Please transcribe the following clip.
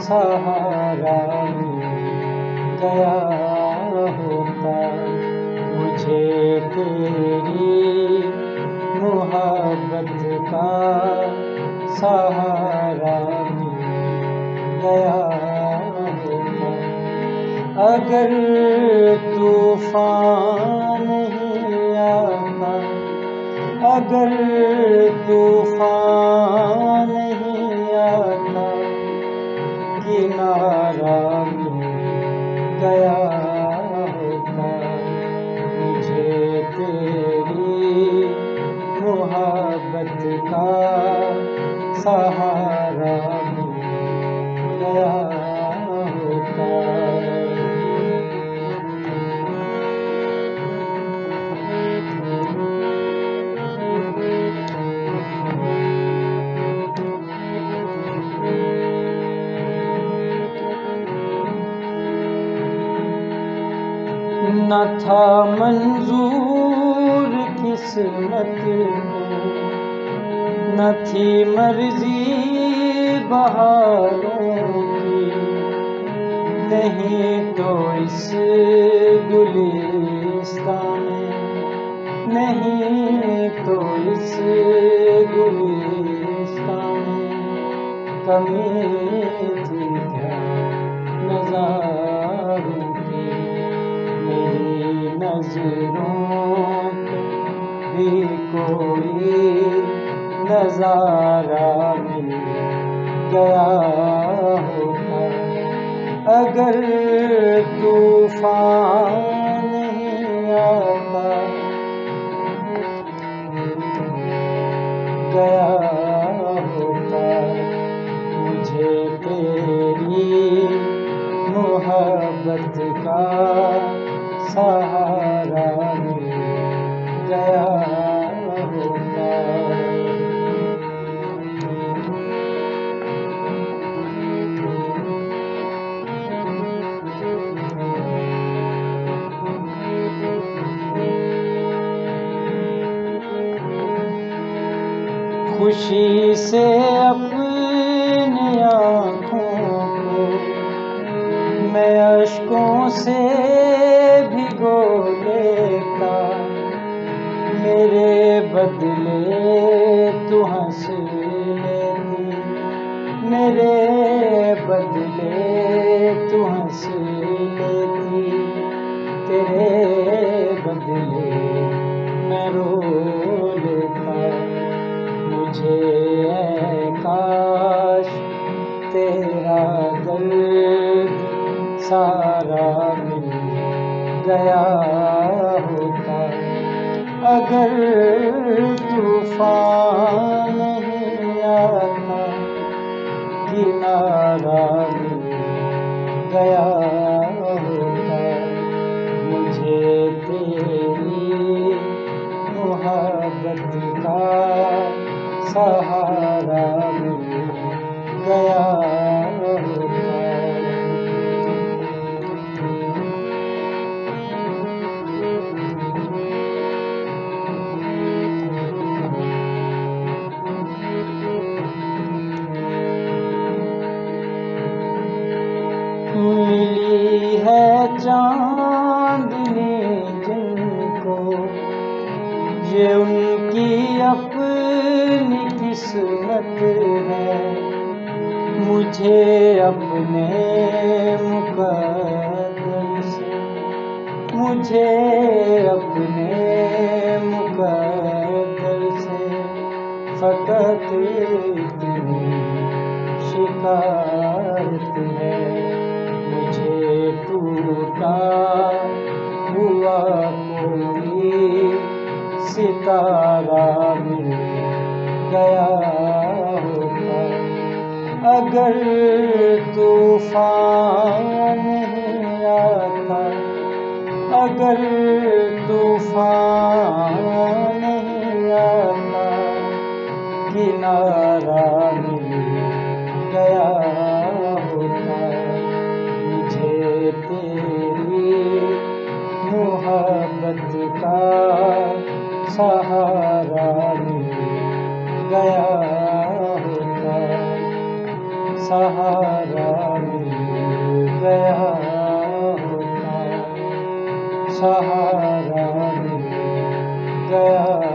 सहारा मिल गया होता। मुझे तेरी मोहब्बत का सहारा मिल गया होता। अगर तूफान नहीं आता, अगर तूफान नहीं आता, किनारा मिल गया होता। मुझे तेरी मोहब्बत का सहारा मिल गया होता। न था मंजूर किस्मत को, न थी मर्जी बहारों की, नहीं तो इस गुलिस्तान में, नहीं तो इस गुलिस्तान में कमी थी क्या नज़ारों की। मेरी नजरों भी कोई नजारा मिल गया होता। अगर तूफान नहीं आता, गया होता। मुझे तेरी मोहब्बत का सहारा मिल गया होता। खुशी से अपनी आँखों को मैं अश्कों से भिगो लेता। मेरे बदले तू हंस लेती, मेरे बदले तू हंस लेती। तेरे बदले मैं रो लेता। मुझे ऐ काश तेरा दर्द सारा मिल गया होता। अगर तूफान नहीं आता, किनारा मिल गया होता। मुझे तेरी मोहब्बत का सहारा मिल गया होता। मिली है चांदनी जिनको, ये उनकी अपनी किस्मत है। मुझे अपने मुकद्दर से, मुझे अपने मुकद्दर से फकत इतनी शिकायत है। मुझे टूटा हुआ कोई सितारा मिल गया होता। अगर तूफान नहीं आता, अगर तूफान नहीं आता, किनारा मिल गया होता। मुझे तेरी मोहब्बत का सहारा मिल गया होता। सहारा गया होता, सहारा मिल गया